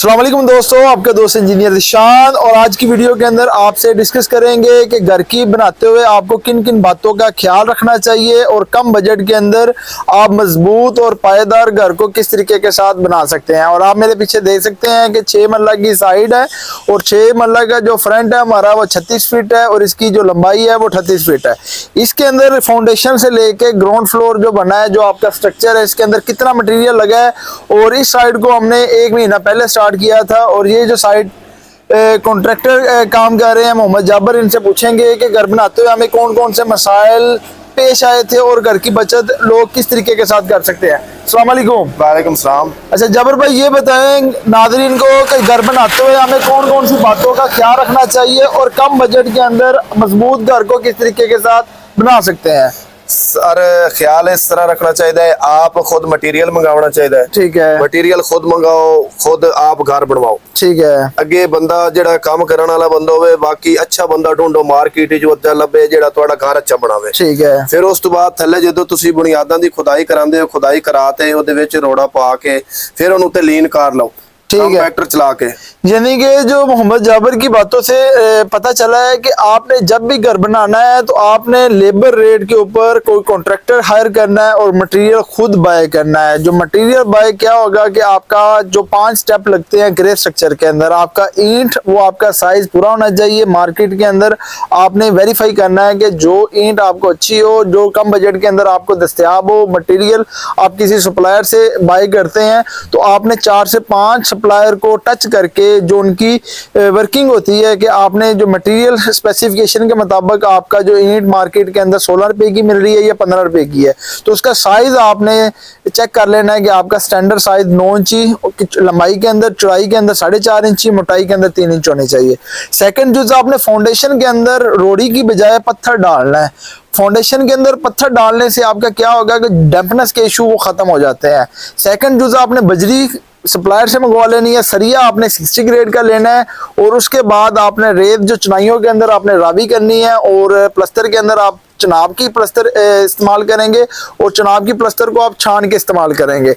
अस्सलाम वालेकुम दोस्तों, आपका दोस्त इंजीनियर दिशान। और आज की वीडियो के अंदर आपसे डिस्कस करेंगे कि घर की बनाते हुए आपको किन किन बातों का ख्याल रखना चाहिए और कम बजट के अंदर आप मजबूत और पायेदार घर को किस तरीके के साथ बना सकते हैं। और आप मेरे पीछे देख सकते हैं कि 6 मरला की साइड है और 6 मरला का जो फ्रंट है हमारा वो 36 फीट है और इसकी जो लंबाई है वो 38 फीट है। इसके अंदर फाउंडेशन से लेके ग्राउंड फ्लोर जो बना है, जो आपका स्ट्रक्चर है, इसके अंदर कितना मटेरियल लगा है। और इस साइड को हमने 1 महीना पहले स्टार्ट किया था। और ये जो साइट कॉन्ट्रैक्टर काम कर रहे हैं मोहम्मद जाबर, इनसे पूछेंगे कि घर बनाते हुए हमें कौन कौन से मसाइल पेश आए थे और घर की बचत लोग किस तरीके के साथ कर सकते हैं। अस्सलाम वालेकुम। वालेकुम सलाम। अच्छा जाबर भाई, ये बताएं नाज़रीन को कि घर बनाते हुए हमें कौन कौन सी बातों का ख्याल रखना चाहिए और कम बजट के अंदर मजबूत घर को किस तरीके के साथ बना सकते हैं। सर ख्याल इस तरह रखना चाहिए, आप खुद मटेरियल मंगाना चाहिए। ठीक है, मटेरियल खुद मंगाओ, खुद आप घर बनवाओ। ठीक है, अगे बंदा जेड़ा काम करने वाला बंदा होवे, बाकी अच्छा बंदा ढूंढो मार्केट जो लभे जेड़ा तुहाडा घर अच्छा बनावे। ठीक है, फिर उस तो बाद थल्ले जदों तुसी बुनियादां दी खुदाई करांदे हो, खुदाई कराते ओदे विच रोड़ा पा के फिर ओनू ते लीन कर लो। ठीक है, ट्रैक्टर चला के। यानी कि जो मोहम्मद जाबर की बातों से पता चला है कि आपने जब भी घर बनाना है तो आपने लेबर रेट के ऊपर कोई कॉन्ट्रैक्टर हायर करना है और मटेरियल खुद बाय करना है। जो मटेरियल बाय क्या होगा कि आपका जो 5 स्टेप लगते हैं ग्रे स्ट्रक्चर के अंदर, आपका ईंट वो आपका साइज पूरा होना चाहिए। मार्केट के अंदर आपने वेरीफाई करना है कि जो ईंट आपको अच्छी हो, जो कम बजट के अंदर आपको दस्तयाब हो। मटेरियल आप किसी सप्लायर से बाय करते हैं तो आपने 4 से 5 सप्लायर को टच करके जो उनकी वर्किंग होती है कि आपने जो मटेरियल स्पेसिफिकेशन के मुताबिक आपका जो ईंट मार्केट के अंदर 16 रुपए की मिल रही है या 15 रुपए की है, तो उसका साइज आपने चेक कर लेना है कि आपका स्टैंडर्ड साइज 9 इंची लंबाई के अंदर, चौड़ाई के अंदर 4.5 इंची, मोटाई के अंदर 3 इंच होनी चाहिए। सेकंड जो आपने फाउंडेशन के अंदर रोड़ी की बजाय पत्थर डालना है। फाउंडेशन के अंदर पत्थर डालने से आपका क्या होगा कि डैम्पनेस के इशू वो खत्म हो जाते हैं। सेकंड जो आपने बजरी सप्लायर से मंगवा लेनी है, सरिया आपने 60 ग्रेड का लेना है और उसके बाद आपने रेत जो चुनाइयों के अंदर आपने रावी करनी है और प्लस्तर के अंदर आप चुनाव की प्लस्तर इस्तेमाल करेंगे और चुनाव की प्लस्तर को आप छान के इस्तेमाल करेंगे।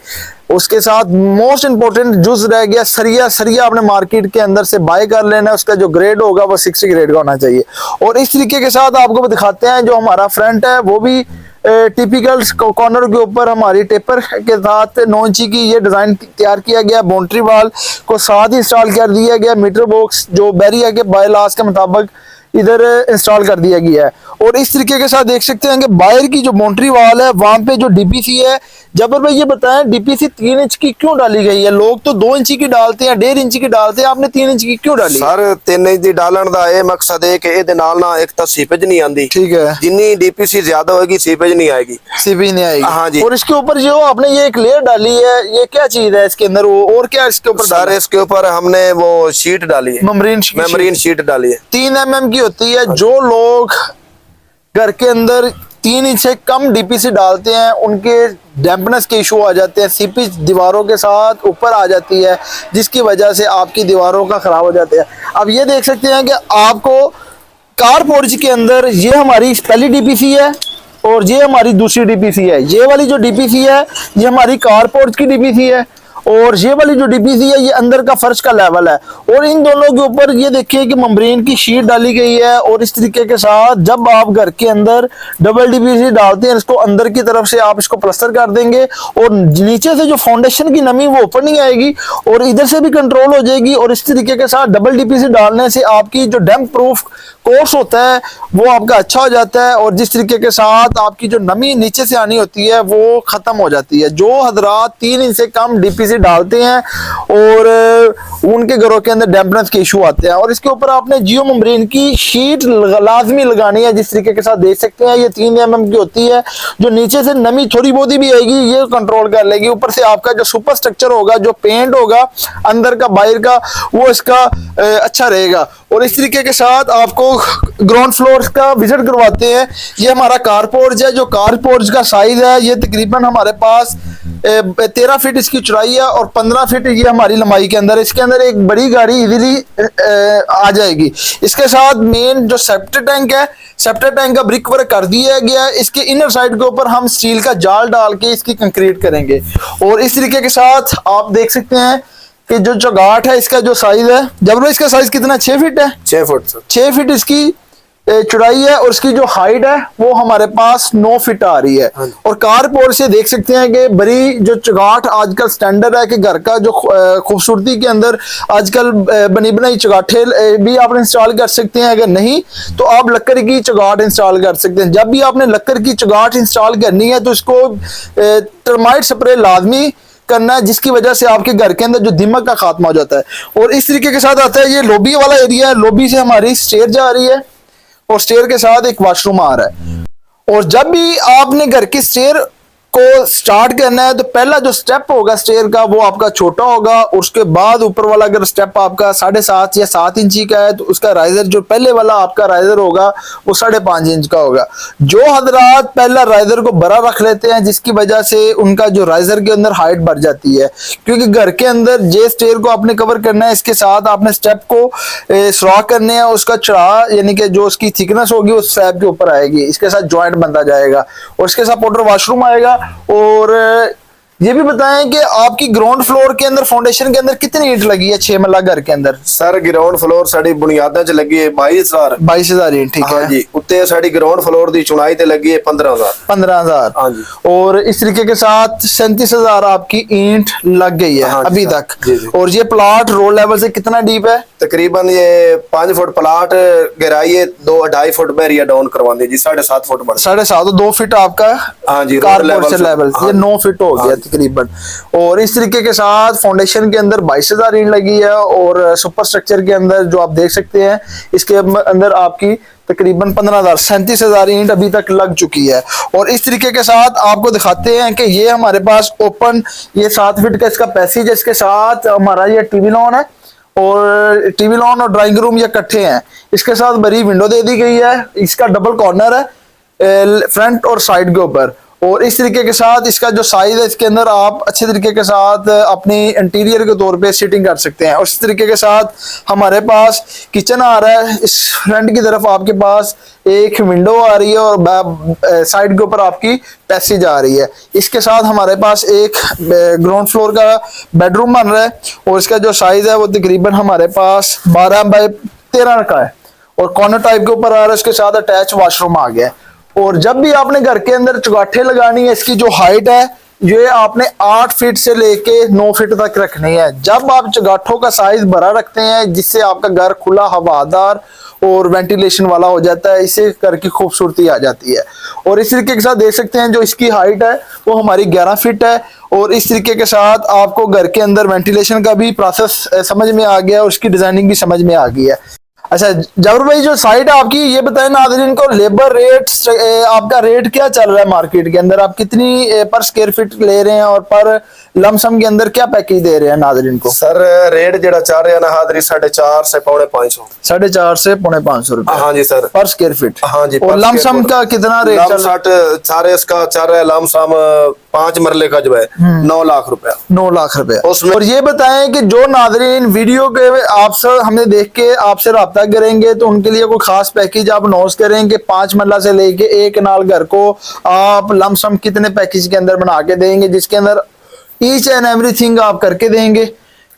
उसके साथ मोस्ट इंपॉर्टेंट जुज रह गया सरिया। सरिया आपने मार्केट के अंदर से बाय कर लेना है, उसका जो ग्रेड होगा वो 60 ग्रेड का होना चाहिए। और इस तरीके के साथ आपको दिखाते हैं जो हमारा फ्रंट है वो भी टिपिकल कॉर्नर के ऊपर हमारी टेपर के साथ 9 इंची की ये डिजाइन तैयार किया गया। बाउंड्री वाल को साथ ही इंस्टॉल कर दिया गया। मीटर बॉक्स जो बैरिया के बायलास के मुताबिक इधर इंस्टॉल कर दिया गया है। और इस तरीके के साथ देख सकते हैं कि बाहर की जो बाउंड्री वाल है वहां पे जो डीपीसी है। जबर भाई ये बताएं डीपीसी 3 इंच की क्यों डाली गई है? लोग तो 2 इंची की डालते हैं, 1.5 इंची की डालते हैं, आपने 3 इंच की क्यों डाली? सर 3 इंच दी डालन दा ये मकसद है कि इहदे नाल ना एक तो सीपेज नहीं आंदी। ठीक है, जितनी डीपीसी ज्यादा होगी सीपेज नहीं आएगी। सीपेज नहीं आएगी। हाँ जी। और इसके ऊपर जो आपने ये एक लेयर डाली है, ये क्या चीज है इसके अंदर? वो और क्या इसके ऊपर? सर इसके ऊपर हमने वो शीट डाली है, मेमरीन शीट डाली है। 3 mm की होती है। जो लोग घर के अंदर 3 इंच से कम डीपीसी डालते हैं उनके डैम्पनेस के इशू आ जाते हैं, सीपेज दीवारों के साथ ऊपर आ जाती है जिसकी वजह से आपकी दीवारों का खराब हो जाते हैं। अब ये देख सकते हैं कि आपको कार पोर्च के अंदर ये हमारी पहली डीपीसी है और ये हमारी दूसरी डीपीसी है। ये वाली जो डीपीसी है ये हमारी कार पोर्च की डीपीसी है और ये वाली जो डीपीसी है ये अंदर का फर्श का लेवल है। और इन दोनों के ऊपर ये देखिए कि मेम्ब्रेन की शीट डाली गई है। और इस तरीके के साथ जब आप घर के अंदर डबल डीपीसी डालते हैं, इसको अंदर की तरफ से आप इसको प्लास्टर कर देंगे और नीचे से जो फाउंडेशन की नमी वो ऊपर नहीं आएगी और इधर से भी कंट्रोल हो जाएगी। और इस तरीके के साथ डबल डीपीसी डालने से आपकी जो डैम्प प्रूफ कोर्स होता है वो आपका अच्छा हो जाता है और जिस तरीके के साथ आपकी जो नमी नीचे से आनी होती है वो खत्म हो जाती है। जो हजरात 3 इंच से कम डीपीसी डालते हैं और उनके घरों के अंदर डैम्पनेस के इशू आते हैं। और इसके ऊपर आपने जियो मेम्ब्रेन की शीट लाजमी लगानी है। जिस तरीके के साथ देख सकते हैं ये 3 mm की होती है। जो नीचे से नमी थोड़ी बहुत ही भी आएगी ये कंट्रोल कर लेगी। ऊपर से आपका जो सुपर स्ट्रक्चर होगा, जो पेंट होगा अंदर का बाहर का, वो इसका अच्छा रहेगा। और इस तरीके के साथ आपको ग्राउंड फ्लोर का विजिट करवाते हैं। ये हमारा कार पोर्च है। जो कार पोर्च का साइज है ये तकरीबन हमारे पास 13 फीट इसकी चौड़ाई है और 15 फीट ये हमारी लंबाई के अंदर। इसके अंदर एक बड़ी गाड़ी इजीली आ जाएगी। इसके साथ मेन जो सेप्टर टैंक है, सेप्टर टैंक का ब्रिक वर्क कर दिया गया है। इसके इनर साइड के ऊपर हम स्टील का जाल डाल के इसकी कंक्रीट करेंगे। और इस तरीके के साथ आप देख सकते हैं कि जो चौगाठ है इसका जो साइज है, जब इसका साइज कितना, 6 फीट है, 6 फुट सर। 6 फीट इसकी चौड़ाई है और इसकी जो हाइट है वो हमारे पास 9 फीट आ रही है। और कारपोर्ट से देख सकते हैं कि बड़ी जो चौगाठ आजकल स्टैंडर्ड है कि घर का जो खूबसूरती के अंदर आजकल बनी बनाई चौगाठे भी आप इंस्टॉल कर सकते हैं। अगर नहीं तो आप लक्कड़ की चौगाठ इंस्टॉल कर सकते हैं। जब भी आपने लक्कड़ की चौगाठ इंस्टॉल करनी है तो इसको टर्माइट स्प्रे लाजमी करना है, जिसकी वजह से आपके घर के अंदर जो दीमक का खात्मा हो जाता है। और इस तरीके के साथ आता है, ये लॉबी वाला एरिया है, लॉबी से हमारी स्टेयर जा रही है और स्टेयर के साथ एक वॉशरूम आ रहा है। और जब भी आपने घर की स्टेयर को स्टार्ट करना है तो पहला जो स्टेप होगा स्टेयर का वो आपका छोटा होगा, उसके बाद ऊपर वाला अगर स्टेप आपका 7.5 या 7 इंची का है तो उसका राइजर जो पहले वाला आपका राइजर होगा वो 5.5 इंच का होगा। जो हजरात पहला राइजर को बड़ा रख लेते हैं जिसकी वजह से उनका जो राइजर के अंदर हाइट बढ़ जाती है, क्योंकि घर के अंदर जे स्टेयर को आपने कवर करना है, इसके साथ आपने स्टेप को सुराख करने हैं, उसका चढ़ा यानी कि जो उसकी थिकनेस होगी उस स्लैब के ऊपर आएगी, इसके साथ जॉइंट बनता जाएगा और इसके साथ पाउडर वॉशरूम आएगा। और ये भी बताएं कि आपकी ग्राउंड फ्लोर के अंदर फाउंडेशन के अंदर कितनी ईंट लगी है 6 मरला घर के अंदर? सर ग्राउंड फ्लोर साड़ी बुनियादा च लगी है 22,000 ईंट, ठीक है जी। उत्ते साड़ी ग्राउंड फ्लोर दी चुनाई ते लगी है 15,000। हाँ जी। और इस तरीके के साथ 37,000 आपकी ईंट लग गई है अभी तक। जी जी। और ये प्लाट रोड लेवल से कितना डीप है? तकरीबन ये 5 फुट प्लाट गहराई है, 2-2.5 फुट में एरिया डाउन करवाने जी, 7.5 फुट बढ़ 7.5 2 फीट आपका हाँ जी कारपोर्ट लेवल ये 9 फीट हो गया तकरीबन। और इस तरीके के साथ फाउंडेशन के अंदर 22,000 ईंट लगी है और सुपर स्ट्रक्चर के अंदर जो आप देख सकते हैं इसके अंदर आपकी तकरीबन 15,000 37,000 ईंट अभी तक लग चुकी है। और इस तरीके के साथ आपको दिखाते हैं कि ये हमारे पास ओपन ये 7 फीट का इसका पैसेज है, इसके साथ हमारा ये टीवी लॉन है और टीवी लॉन और ड्राइंग रूम ये इकट्ठे हैं। इसके साथ बड़ी विंडो दे दी गई है, इसका डबल कॉर्नर है फ्रंट और साइड के ऊपर। और इस तरीके के साथ इसका जो साइज है इसके अंदर आप अच्छे तरीके के साथ अपनी इंटीरियर के तौर पे सीटिंग कर सकते हैं। और इस तरीके के साथ हमारे पास किचन आ रहा है, इस फ्रंट की तरफ आपके पास एक विंडो आ रही है और साइड के ऊपर आपकी पैसेज आ रही है। इसके साथ हमारे पास एक ग्राउंड फ्लोर का बेडरूम बन रहा है और इसका जो साइज है वो तकरीबन हमारे पास 12 बाय 13 का है और कॉर्नर टाइप के ऊपर आ रहा है, उसके साथ अटैच वॉशरूम आ गया है। और जब भी आपने घर के अंदर चौगाठे लगानी है, इसकी जो हाइट है ये आपने 8 फीट से लेके 9 फीट तक रखनी है। जब आप चौगाठों का साइज बड़ा रखते हैं जिससे आपका घर खुला हवादार और वेंटिलेशन वाला हो जाता है, इससे घर की खूबसूरती आ जाती है। और इस तरीके के साथ देख सकते हैं जो इसकी हाइट है वो हमारी 11 फीट है। और इस तरीके के साथ आपको घर के अंदर वेंटिलेशन का भी प्रोसेस समझ में आ गया और उसकी डिजाइनिंग भी समझ में आ गई है। अच्छा जबर भाई, जो साइट है आपकी ये बताएं नाज़रीन को, लेबर रेट आपका रेट क्या चल रहा है मार्केट के अंदर? आप कितनी पर स्क्वायर फीट ले रहे हैं और पर लमसम के अंदर क्या पैकेज दे रहे हैं नाज़रीन को? सर रेट जेड़ा चल रहा है ना हादरी 4.5 से 4.5 4.5 से 5.5 रुपए हाँ जी सर पर स्क्वायर फीट। हाँ जी। और लमसम का कितना रेट चल रहा है? सारे इसका चल रहा है लमसम 5 मरले का जो है 9 लाख रुपया। 9 लाख रुपया उसमें। और ये बताएं कि जो नाज़रीन वीडियो के आपसे हमें देख के आपसे राब्ता करेंगे तो उनके लिए कोई खास पैकेज आप अनाउंस करें कि 5 मरला से लेके एक नाल घर को आप लमसम कितने पैकेज के अंदर बना के देंगे जिसके अंदर ईच एंड एवरीथिंग आप करके देंगे।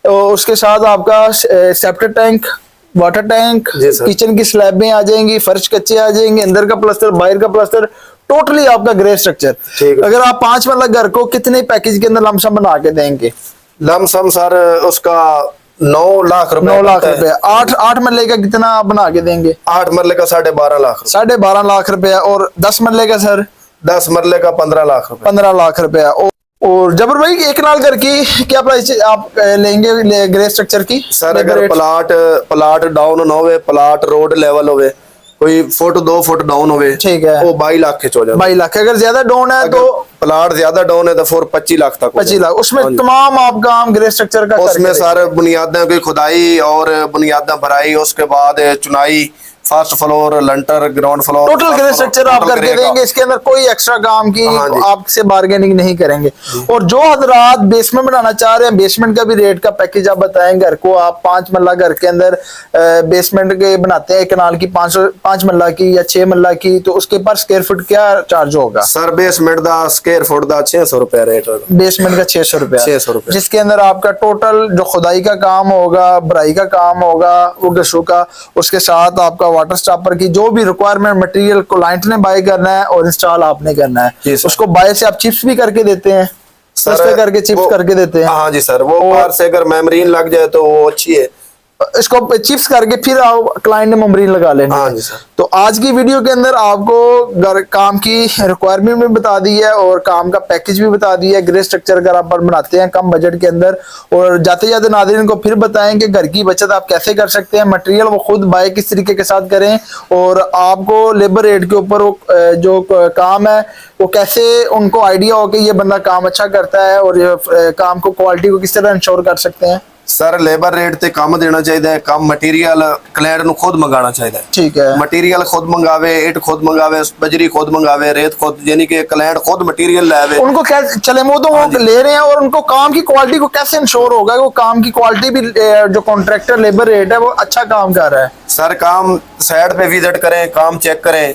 और उसके साथ आपका septic tank, water tank, kitchen की स्लैबें आ जाएंगी, फर्श कच्चे आ जाएंगे, अंदर का प्लास्टर बाहर का प्लास्टर, टोटली आपका ग्रे स्ट्रक्चर। अगर आप 5 मरला घर को कितने पैकेज के अंदर लमसम बना के देंगे? लमसम सर उसका 9 लाख रुपए। 9 लाख रुपए। 8 मरले का कितना आप बना के देंगे? 8 मरले का 12.5 लाख। 12.5 लाख रुपया। और 10 मरले का सर? 10 मरले का 15 लाख रुपए। 15 लाख रुपया। और जबर भाई एक नाल घर की क्या प्राइस आप लेंगे ग्रे स्ट्रक्चर की? सर अगर प्लाट डाउन ना होवे, प्लाट रोड लेवल होवे, कोई फुट 2 फुट डाउन होवे, ठीक है, वो 22 लाख के चो जाए। 22 लाख। अगर ज्यादा डाउन है तो प्लाट ज्यादा डाउन है तो फिर 25 लाख तक। 25 लाख। उसमें तमाम आप काम ग्रे स्ट्रक्चर का उसमें सारे बुनियादें की खुदाई और बुनियादें भराई, उसके बाद चुनाई, फर्स्ट फ्लोर, लंटर, ground floor, total grey structure आप करके देंगे, इसके अंदर कोई एक्स्ट्रा काम की हाँ जी। आपसे बार्गेनिंग नहीं करेंगे। और जो हजरात बेसमेंट बनाना चाह रहे हैं, बेसमेंट का भी रेट का पैकेज आप बताएं। घर को आप 5 मल्ला घर के अंदर बेसमेंट के बनाते हैं, कनाल की 5 मल्ला की या 6 मल्ला की, तो उसके पर स्क्वायर फुट क्या चार्ज होगा? सर बेसमेंट का स्क्वायर फुट का 600 रुपया रेट होगा। बेसमेंट का 600 रुपया, 600 रुपया, जिसके अंदर आपका टोटल जो खुदाई का काम होगा, भराई का काम होगा, वो गशों का, उसके साथ आपका वाटर स्टॉपर की जो भी रिक्वायरमेंट मटेरियल क्लाइंट ने बाय करना है और इंस्टॉल आपने करना है। उसको बाय से आप चिप्स भी करके देते हैं, सस्ते करके चिप्स करके देते हैं। हाँ जी सर, वो बाहर से अगर मेमरीन लग जाए तो वो अच्छी है, इसको चिप्स करके फिर क्लाइंट ने मेम्ब्रेन लगा लेना। हाँ जी सर। तो आज की वीडियो के अंदर आपको घर काम की रिक्वायरमेंट भी बता दी है और काम का पैकेज भी बता दिया है। ग्रे स्ट्रक्चर अगर आप बनाते हैं कम बजट के अंदर, और जाते जाते नाज़रीन को फिर बताएं कि घर की बचत आप कैसे कर सकते हैं, मटेरियल वो खुद बाय किस तरीके के साथ करें, और आपको लेबर रेट के ऊपर वो जो काम है वो कैसे उनको आइडिया हो कि ये बंदा काम अच्छा करता है, और ये काम को क्वालिटी को किस तरह इंश्योर कर सकते हैं। सर लेबर रेट ते कम देना चाहिए, कम मटीरियल क्लाइंट ਨੂੰ खुद मंगाना चाहिए। ठीक है, मटीरियल खुद मंगावे, ईट खुद मंगावे, बजरी खुद मंगावे, रेत खुद, यानी कि क्लाइंट खुद मटीरियल लावे। उनको कैसे चले वो तो वो ले रहे हैं, और उनको काम की क्वालिटी को कैसे इंश्योर होगा कि वो काम की क्वालिटी भी जो कॉन्ट्रैक्टर लेबर रेट है वो अच्छा काम कर रहा है। सर काम साइड पे विजिट करें, काम चेक करें।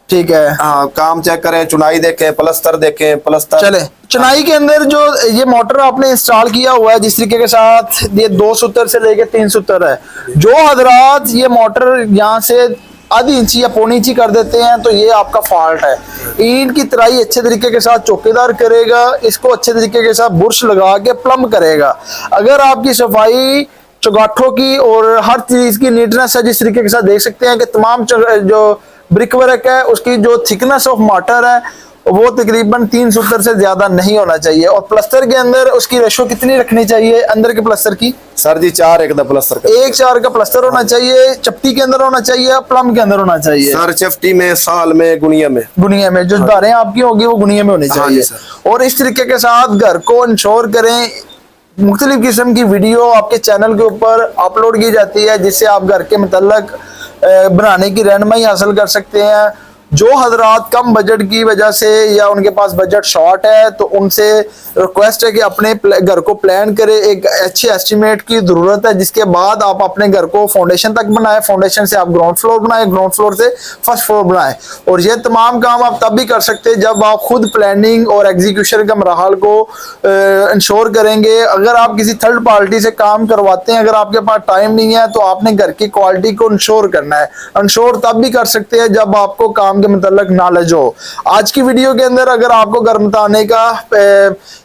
ठीक है, हाँ काम चेक करें, चुनाई देखें, प्लस्तर देखें, प्लस्तर चले चुनाई के अंदर जो ये मोटर आपने इंस्टॉल किया हुआ है जिस तरीके के साथ, ये 2 सूत्र से लेके 3 सूत्र है। जो हजरात ये मोटर यहाँ से आधी इंची या पौनी इंची कर देते हैं तो ये आपका फॉल्ट है। ईंट की तराई अच्छे तरीके के साथ चौकीदार करेगा, इसको अच्छे तरीके के साथ बुर्श लगा के प्लम करेगा। अगर आपकी सफाई चौगाठों की और हर चीज की नीटनेस है, जिस तरीके के साथ देख सकते हैं कि तमाम जो ब्रिक वर्क है उसकी जो थिकनेस ऑफ मोटर है वो तकरीबन 3 सूत्र से ज्यादा नहीं होना चाहिए। और प्लस्तर के अंदर उसकी रेशो कितनी रखनी चाहिए अंदर के प्लस्तर की? सर जी 4:1 का प्लस्तर, 1:4 का प्लस्तर होना चाहिए। चपटी के अंदर होना चाहिए, प्लम के अंदर होना चाहिए। सर चपटी में, साल में, गुनिया में जो धारें आपकी होगी वो गुनिया में होनी चाहिए। और इस तरीके के साथ घर को इंश्योर करें। मुख्तलिफ किस्म की वीडियो आपके चैनल के ऊपर अपलोड की जाती है जिससे आप घर के मतलब बनाने की रहनुमाई हासिल कर सकते हैं। जो हजरात कम बजट की वजह से या उनके पास बजट शॉर्ट है तो उनसे रिक्वेस्ट है कि अपने घर को प्लान करें। एक अच्छे एस्टिमेट की जरूरत है, जिसके बाद आप अपने घर को फाउंडेशन तक बनाएं, फाउंडेशन से आप ग्राउंड फ्लोर बनाएं, ग्राउंड फ्लोर से फर्स्ट फ्लोर बनाएं। और ये तमाम काम आप तब भी कर सकते हैं जब आप खुद प्लानिंग और एग्जीक्यूशन का मराहल को इंश्योर करेंगे। अगर आप किसी थर्ड पार्टी से काम करवाते हैं, अगर आपके पास टाइम नहीं है तो आपने घर की क्वालिटी को इंश्योर करना है। इंश्योर तब भी कर सकते हैं जब आपको काम के मतलब नॉलेज हो। आज की वीडियो के अंदर अगर आपको घर बनाने का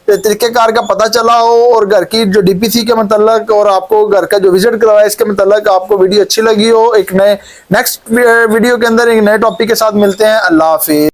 तरीकेकार का पता चला हो और घर की जो डीपीसी के मतलब और आपको घर का जो विजिट करवाया इसके मतलब आपको वीडियो अच्छी लगी हो, एक नए नेक्स्ट वीडियो के अंदर एक नए टॉपिक के साथ मिलते हैं। अल्लाह हाफिज।